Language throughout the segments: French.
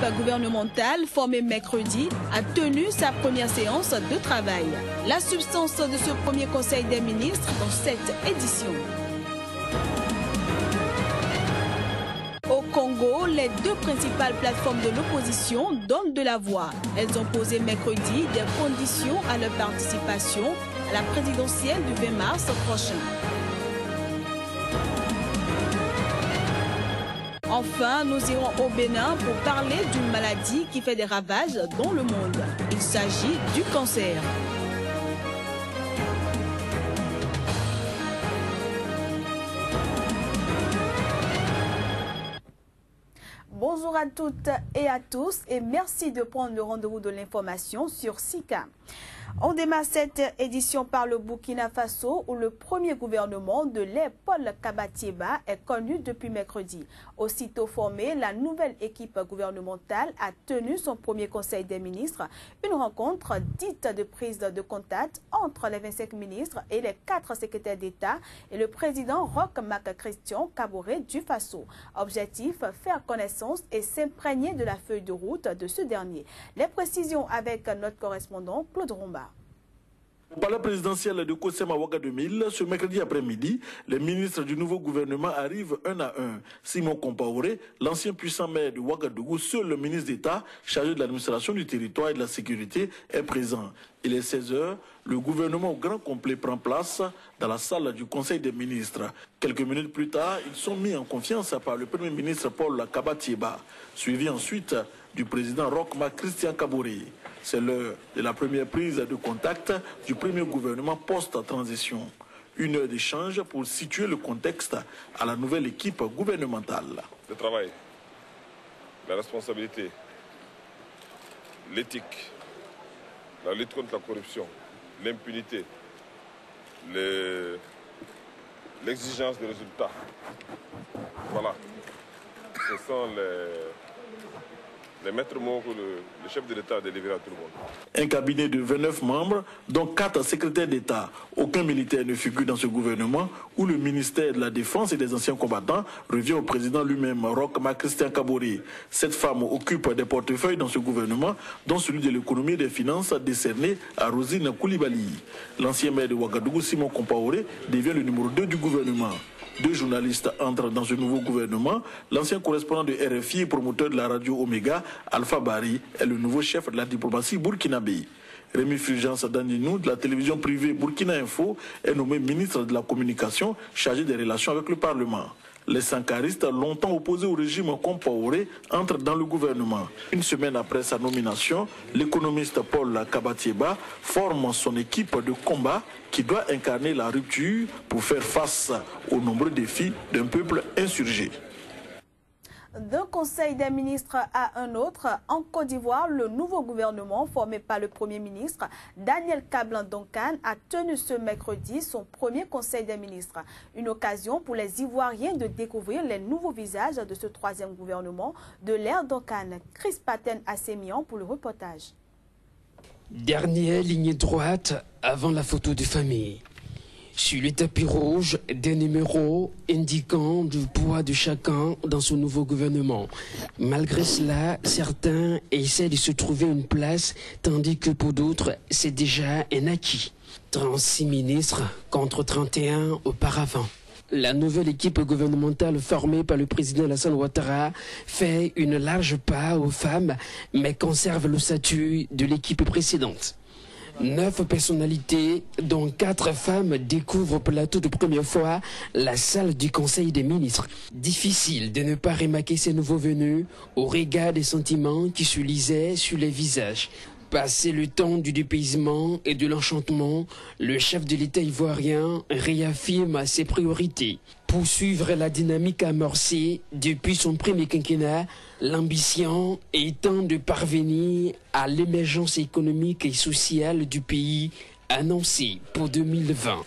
gouvernementale formée mercredi a tenu sa première séance de travail. La substance de ce premier conseil des ministres dans cette édition. Au Congo, les deux principales plateformes de l'opposition donnent de la voix. Elles ont posé mercredi des conditions à leur participation à la présidentielle du 20 mars prochain. Enfin, nous irons au Bénin pour parler d'une maladie qui fait des ravages dans le monde. Il s'agit du cancer. Bonjour à toutes et à tous et merci de prendre le rendez-vous de l'information sur SICA. On démarre cette édition par le Burkina Faso où le premier gouvernement de l'ère Paul Kabatieba est connu depuis mercredi. Aussitôt formée, la nouvelle équipe gouvernementale a tenu son premier conseil des ministres, une rencontre dite de prise de contact entre les 25 ministres et les 4 secrétaires d'État et le président Roch Marc Christian Kaboré du Faso. Objectif, faire connaissance et s'imprégner de la feuille de route de ce dernier. Les précisions avec notre correspondant Claude Romba. Au palais présidentiel de Kosema Ouagadougou, ce mercredi après-midi, les ministres du nouveau gouvernement arrivent un à un. Simon Compaoré, l'ancien puissant maire de Ouagadougou, seul le ministre d'État chargé de l'administration du territoire et de la sécurité est présent. Il est 16 h, le gouvernement au grand complet prend place dans la salle du Conseil des ministres. Quelques minutes plus tard, ils sont mis en confiance par le Premier ministre Paul Kabatieba, suivi ensuite du président Roch Marc Christian Kaboré. C'est l'heure de la première prise de contact du premier gouvernement post-transition. Une heure d'échange pour situer le contexte à la nouvelle équipe gouvernementale. Le travail, la responsabilité, l'éthique, la lutte contre la corruption, l'impunité, l'exigence des résultats. Voilà. Ce sont les maîtres mots que le chef de l'État a délivré à tout le monde. Un cabinet de 29 membres, dont 4 secrétaires d'État. Aucun militaire ne figure dans ce gouvernement où le ministère de la Défense et des anciens combattants revient au président lui-même, Roch Marc Christian Kaboré. Cette femme occupe des portefeuilles dans ce gouvernement, dont celui de l'économie et des finances décerné à Rosine Koulibaly. L'ancien maire de Ouagadougou, Simon Compaoré, devient le numéro 2 du gouvernement. 2 journalistes entrent dans ce nouveau gouvernement. L'ancien correspondant de RFI et promoteur de la radio Omega, Alpha Bari, est le nouveau chef de la diplomatie burkinabé. Rémi Fulgence Dandinou, de la télévision privée Burkina Info, est nommé ministre de la Communication, chargé des relations avec le Parlement. Les sankaristes, longtemps opposés au régime Compaoré, entrent dans le gouvernement. Une semaine après sa nomination, l'économiste Paul Kabatieba forme son équipe de combat qui doit incarner la rupture pour faire face aux nombreux défis d'un peuple insurgé. D'un conseil des ministres à un autre, en Côte d'Ivoire, le nouveau gouvernement formé par le Premier ministre Daniel Kablan-Duncan a tenu ce mercredi son premier conseil des ministres. Une occasion pour les Ivoiriens de découvrir les nouveaux visages de ce troisième gouvernement de l'ère Duncan. Chris Paten Assemian pour le reportage. Dernière ligne droite avant la photo de famille. Sur le tapis rouge, des numéros indiquant du poids de chacun dans ce nouveau gouvernement. Malgré cela, certains essaient de se trouver une place, tandis que pour d'autres, c'est déjà un acquis. 36 ministres contre 31 auparavant. La nouvelle équipe gouvernementale formée par le président Alassane Ouattara fait une large part aux femmes, mais conserve le statut de l'équipe précédente. 9 personnalités, dont 4 femmes, découvrent au plateau de première fois la salle du Conseil des ministres. Difficile de ne pas remarquer ces nouveaux venus au regard des sentiments qui se lisaient sur les visages. Passé le temps du dépaysement et de l'enchantement, le chef de l'État ivoirien réaffirme ses priorités. Poursuivre la dynamique amorcée depuis son premier quinquennat, l'ambition étant de parvenir à l'émergence économique et sociale du pays annoncée pour 2020.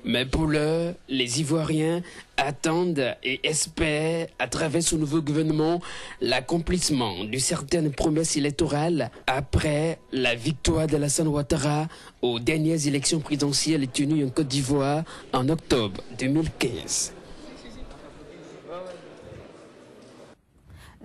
Mais pour l'heure, les Ivoiriens attendent et espèrent, à travers ce nouveau gouvernement, l'accomplissement de certaines promesses électorales après la victoire d'Alassane Ouattara aux dernières élections présidentielles tenues en Côte d'Ivoire en octobre 2015.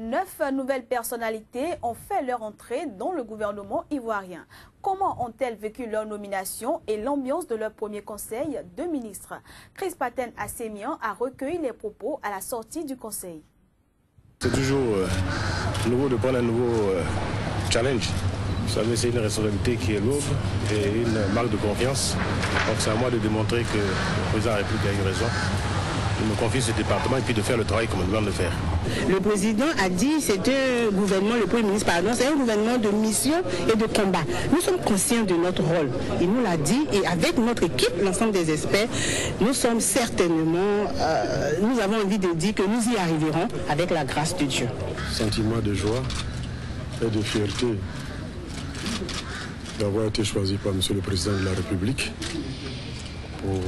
9 nouvelles personnalités ont fait leur entrée dans le gouvernement ivoirien. Comment ont-elles vécu leur nomination et l'ambiance de leur premier conseil de ministres? Chris Paten Assemian a recueilli les propos à la sortie du conseil. C'est toujours nouveau de prendre un nouveau challenge. Vous savez, c'est une responsabilité qui est lourde et une marque de confiance. Donc c'est à moi de démontrer que le président de la République a eu raison. Il me confie ce département et puis de faire le travail comme on doit le faire. Le président a dit que c'est un gouvernement, le Premier ministre, pardon, c'est un gouvernement de mission et de combat. Nous sommes conscients de notre rôle. Il nous l'a dit et avec notre équipe, l'ensemble des experts, nous sommes certainement, nous avons envie de dire que nous y arriverons avec la grâce de Dieu. Sentiment de joie et de fierté d'avoir été choisi par M. le Président de la République pour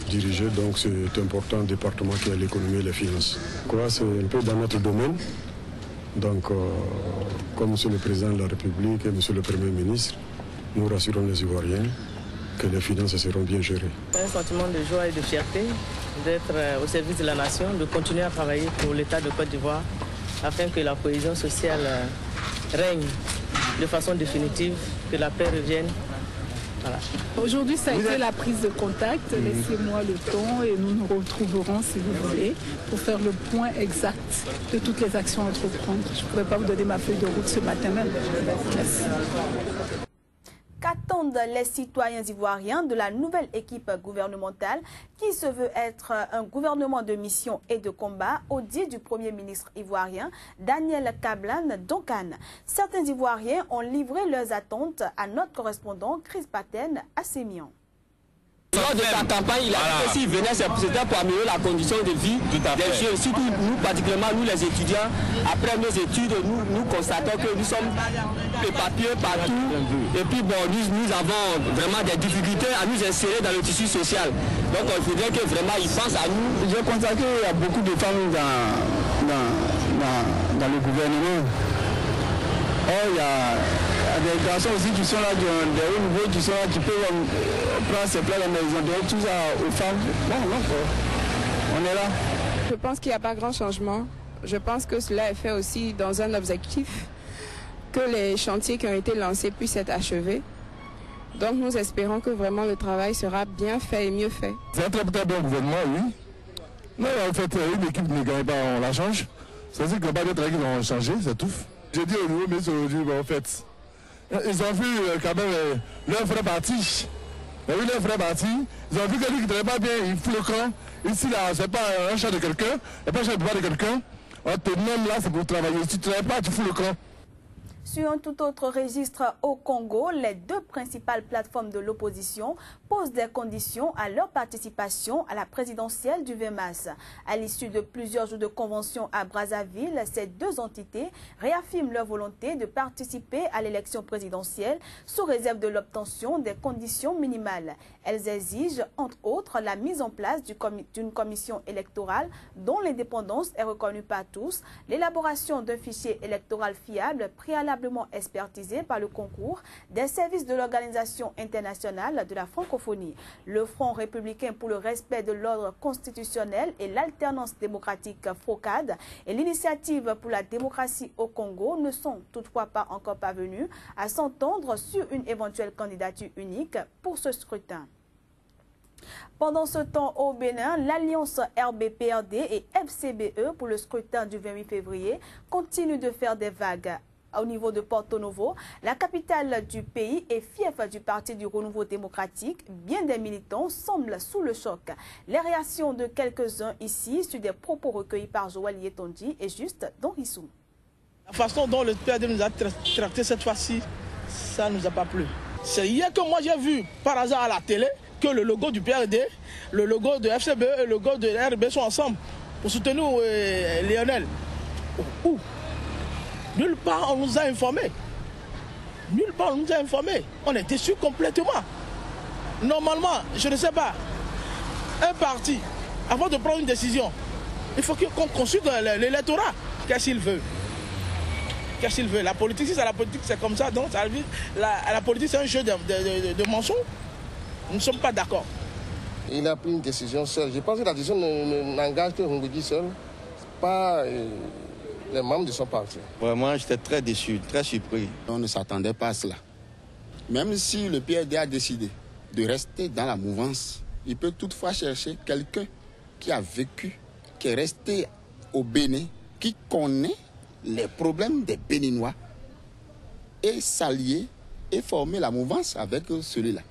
diriger donc cet important département qui est l'économie et les finances. C'est un peu dans notre domaine. Donc, comme M. le Président de la République et M. le Premier ministre, nous rassurons les Ivoiriens que les finances seront bien gérées. Un sentiment de joie et de fierté d'être au service de la nation, de continuer à travailler pour l'État de Côte d'Ivoire afin que la cohésion sociale règne de façon définitive, que la paix revienne. Voilà. Aujourd'hui, ça a été la prise de contact. Laissez-moi le temps et nous nous retrouverons, si vous voulez, pour faire le point exact de toutes les actions à entreprendre. Je ne pourrais pas vous donner ma feuille de route ce matin même. Merci. Qu'attendent les citoyens ivoiriens de la nouvelle équipe gouvernementale qui se veut être un gouvernement de mission et de combat au dit du Premier ministre ivoirien Daniel Kablan Duncan? Certains Ivoiriens ont livré leurs attentes à notre correspondant Chris Paten Assemian. Lors de sa campagne, il a dit que s'il venait, c'était pour améliorer la condition de vie des jeunes, surtout nous, particulièrement nous les étudiants. Après nos études, nous constatons que nous sommes éparpillés partout. Et puis bon, nous avons vraiment des difficultés à nous insérer dans le tissu social. Donc il faudrait que vraiment ils pensent à nous. J'ai constaté qu'il y a beaucoup de femmes dans le gouvernement. Il y a des garçons aussi qui sont là, des hauts niveaux qui sont là, qui peuvent prendre ses plats à la maison, donner tout ça aux femmes. Bon, donc, on est là. Je pense qu'il n'y a pas grand changement. Je pense que cela est fait aussi dans un objectif que les chantiers qui ont été lancés puissent être achevés. Donc nous espérons que vraiment le travail sera bien fait et mieux fait. C'est un très bon gouvernement, oui. Non, en fait, une équipe ne gagne pas, on la change. C'est-à-dire qu'il n'y a pas d'autres équipes qui vont changer, c'est tout. J'ai dit au nouveau ministre aujourd'hui, en fait, ils ont vu quand même leur frère parti. Oui, leur frère parti. Ils ont vu que lui qui ne travaille pas bien, il fout le camp. Ici, là, c'est pas un champ de quelqu'un, c'est pas un champ de pouvoir de quelqu'un. On te nomme là, c'est pour travailler. Si tu ne travailles pas, tu fous le camp. Sur un tout autre registre au Congo, les deux principales plateformes de l'opposition posent des conditions à leur participation à la présidentielle du 20 mars. À l'issue de plusieurs jours de convention à Brazzaville, ces deux entités réaffirment leur volonté de participer à l'élection présidentielle sous réserve de l'obtention des conditions minimales. Elles exigent, entre autres, la mise en place d'une commission électorale dont l'indépendance est reconnue par tous, l'élaboration d'un fichier électoral fiable préalablement expertisé par le concours des services de l'Organisation internationale de la francophonie. Le Front républicain pour le respect de l'ordre constitutionnel et l'alternance démocratique FROCAD et l'Initiative pour la démocratie au Congo ne sont toutefois pas encore parvenus à s'entendre sur une éventuelle candidature unique pour ce scrutin. Pendant ce temps, au Bénin, l'alliance RB-PRD et FCBE pour le scrutin du 28 février continue de faire des vagues. Au niveau de Porto Novo, la capitale du pays et fief du Parti du Renouveau démocratique, bien des militants semblent sous le choc. Les réactions de quelques-uns ici sur des propos recueillis par Joël Yetondi et Juste Donrissou. La façon dont le PRD nous a tracté cette fois-ci, ça ne nous a pas plu. C'est hier que moi j'ai vu par hasard à la télé que le logo du PRD, le logo de FCBE et le logo de RB sont ensemble pour soutenir Lionel. Où? Nulle part on nous a informés. Nulle part on nous a informés. On est déçus complètement. Normalement, je ne sais pas, un parti, avant de prendre une décision, il faut qu'on consulte l'électorat. Qu'est-ce qu'il veut? Qu'est-ce qu'il veut? La politique, si c'est la politique, c'est comme ça. Donc la politique, c'est un jeu de mensonges. Nous ne sommes pas d'accord. Il a pris une décision seule. Je pense que la décision n'engage que Rungudi seul. Pas Les membres sont partis. Vraiment, j'étais très déçu, très surpris. On ne s'attendait pas à cela. Même si le PRD a décidé de rester dans la mouvance, il peut toutefois chercher quelqu'un qui a vécu, qui est resté au Bénin, qui connaît les problèmes des Béninois et s'allier et former la mouvance avec celui-là.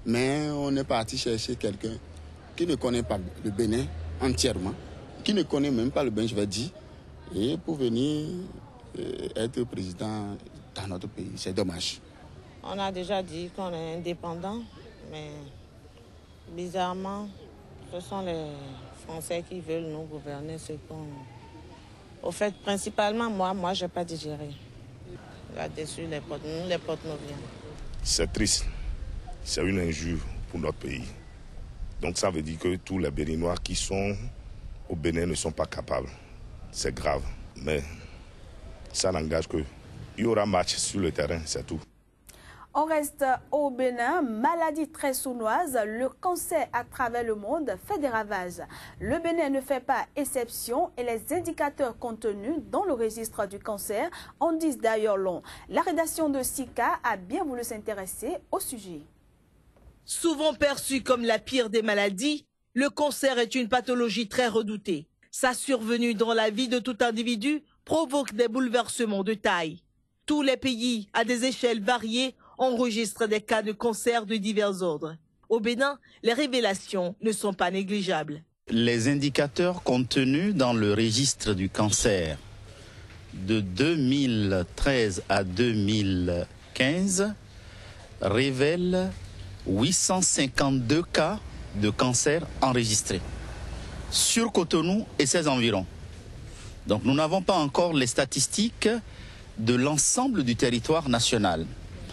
Mais on est parti chercher quelqu'un qui ne connaît pas le Bénin entièrement, qui ne connaît même pas le Bénin, je vais dire, et pour venir être président dans notre pays. C'est dommage. On a déjà dit qu'on est indépendant, mais bizarrement, ce sont les Français qui veulent nous gouverner. Au fait, principalement, moi, je n'ai pas digéré. Là-dessus, les potes nous viennent. C'est triste. C'est une injure pour notre pays. Donc ça veut dire que tous les Béninois qui sont au Bénin ne sont pas capables. C'est grave. Mais ça n'engage que il y aura match sur le terrain, c'est tout. On reste au Bénin, maladie très sournoise, le cancer à travers le monde fait des ravages. Le Bénin ne fait pas exception et les indicateurs contenus dans le registre du cancer en disent d'ailleurs long. La rédaction de SICA a bien voulu s'intéresser au sujet. Souvent perçu comme la pire des maladies, le cancer est une pathologie très redoutée. Sa survenue dans la vie de tout individu provoque des bouleversements de taille. Tous les pays, à des échelles variées, enregistrent des cas de cancer de divers ordres. Au Bénin, les révélations ne sont pas négligeables. Les indicateurs contenus dans le registre du cancer de 2013 à 2015 révèlent 852 cas de cancer enregistrés sur Cotonou et ses environs. Donc nous n'avons pas encore les statistiques de l'ensemble du territoire national.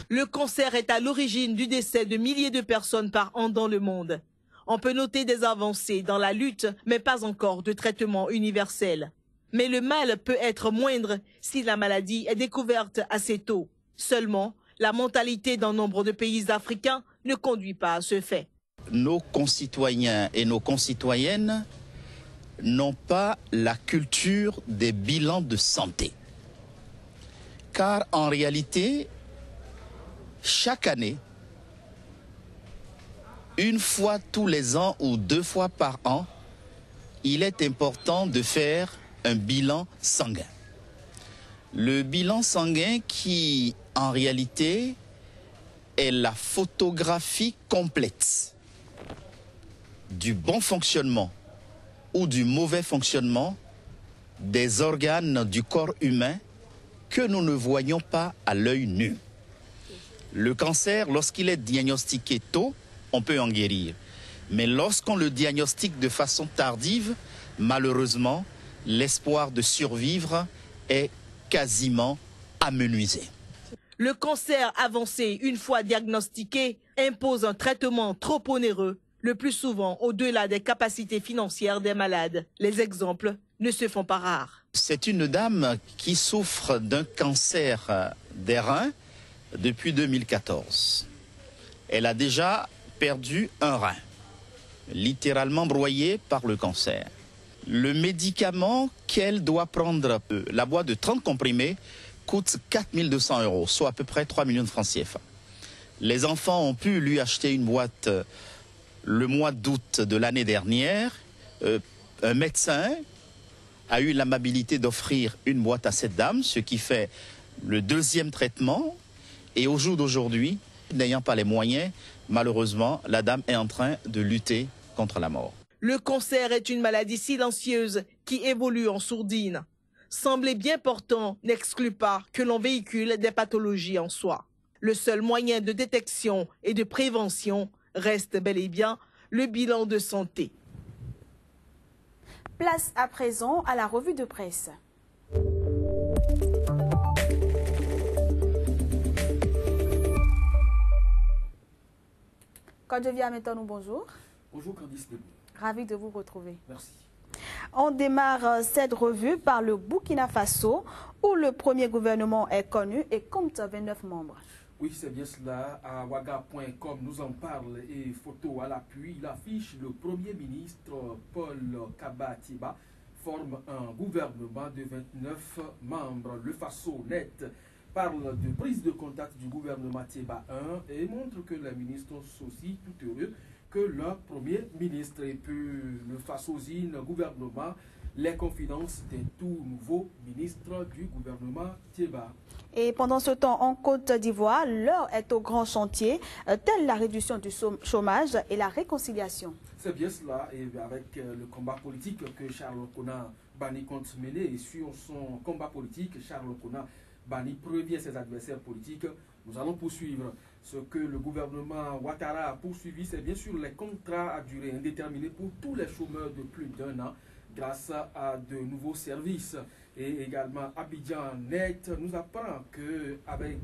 Le cancer est à l'origine du décès de milliers de personnes par an dans le monde. On peut noter des avancées dans la lutte, mais pas encore de traitement universel. Mais le mal peut être moindre si la maladie est découverte assez tôt. Seulement, la mentalité d'un nombre de pays africains ne conduit pas à ce fait. Nos concitoyens et nos concitoyennes n'ont pas la culture des bilans de santé. Car en réalité, chaque année, une fois tous les ans ou 2 fois par an, il est important de faire un bilan sanguin. Le bilan sanguin qui, en réalité, est la photographie complète du bon fonctionnement ou du mauvais fonctionnement des organes du corps humain que nous ne voyons pas à l'œil nu. Le cancer, lorsqu'il est diagnostiqué tôt, on peut en guérir. Mais lorsqu'on le diagnostique de façon tardive, malheureusement, l'espoir de survivre est quasiment amenuisé. Le cancer avancé, une fois diagnostiqué, impose un traitement trop onéreux, le plus souvent au-delà des capacités financières des malades. Les exemples ne se font pas rares. C'est une dame qui souffre d'un cancer des reins depuis 2014. Elle a déjà perdu un rein, littéralement broyé par le cancer. Le médicament qu'elle doit prendre, la boîte de 30 comprimés, coûte 4 200 €, soit à peu près 3 millions de francs CFA. Les enfants ont pu lui acheter une boîte le mois d'août de l'année dernière. Un médecin a eu l'amabilité d'offrir une boîte à cette dame, ce qui fait le 2e traitement. Et au jour d'aujourd'hui, n'ayant pas les moyens, malheureusement, la dame est en train de lutter contre la mort. Le cancer est une maladie silencieuse qui évolue en sourdine. Sembler bien portant n'exclut pas que l'on véhicule des pathologies en soi. Le seul moyen de détection et de prévention reste bel et bien le bilan de santé. Place à présent à la revue de presse. Quand je viens maintenant, bonjour. Bonjour Candice Debout. Ravi de vous retrouver. Merci. On démarre cette revue par le Burkina Faso, où le premier gouvernement est connu et compte 29 membres. Oui, c'est bien cela. À waga.com, nous en parle et photo à l'appui. Il affiche le Premier ministre Paul Kaba Tiba forme un gouvernement de 29 membres. Le Faso Net parle de prise de contact du gouvernement Thiéba 1 et montre que les ministres sont aussi tout heureux que leur premier ministre. Et puis le Fasozine gouvernement les confidences des tout nouveaux ministres du gouvernement Thiéba. Et pendant ce temps, en Côte d'Ivoire, l'heure est au grand chantier, telle la réduction du chômage et la réconciliation. C'est bien cela, et avec le combat politique que Charles Kona Bani compte mener, et sur son combat politique, Charles Kona Bani prévient ses adversaires politiques. Nous allons poursuivre. Ce que le gouvernement Ouattara a poursuivi, c'est bien sûr les contrats à durée indéterminée pour tous les chômeurs de plus d'1 an, grâce à de nouveaux services. Et également Abidjan Net nous apprend qu'avec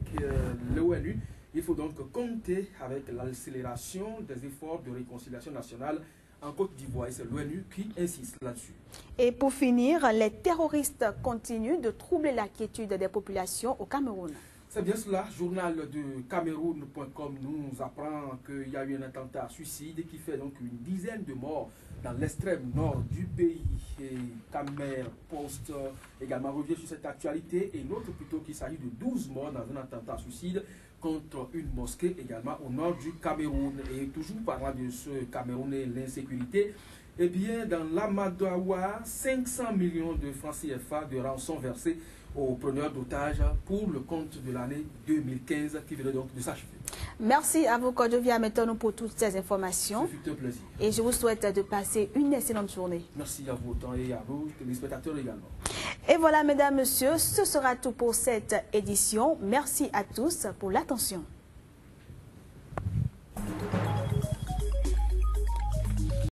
l'ONU, il faut donc compter avec l'accélération des efforts de réconciliation nationale en Côte d'Ivoire. Et c'est l'ONU qui insiste là-dessus. Et pour finir, les terroristes continuent de troubler la quiétude des populations au Cameroun. C'est bien cela. Journal de Cameroun.com nous apprend qu'il y a eu un attentat suicide qui fait donc une dizaine de morts dans l'extrême nord du pays. Et Camer Post également revient sur cette actualité et note plutôt qu'il s'agit de 12 morts dans un attentat suicide contre une mosquée également au nord du Cameroun. Et toujours parlant de ce Cameroun et l'insécurité, eh bien dans l'Amadoua, 500 millions de francs CFA de rançon versés aux preneurs d'otages pour le compte de l'année 2015 qui venait donc de s'achever. Merci à vous, Kodjovia Meton, pour toutes ces informations. Ce fut un plaisir. Et je vous souhaite de passer une excellente journée. Merci à vous autant et à vous, téléspectateurs également. Et voilà, mesdames, messieurs, ce sera tout pour cette édition. Merci à tous pour l'attention.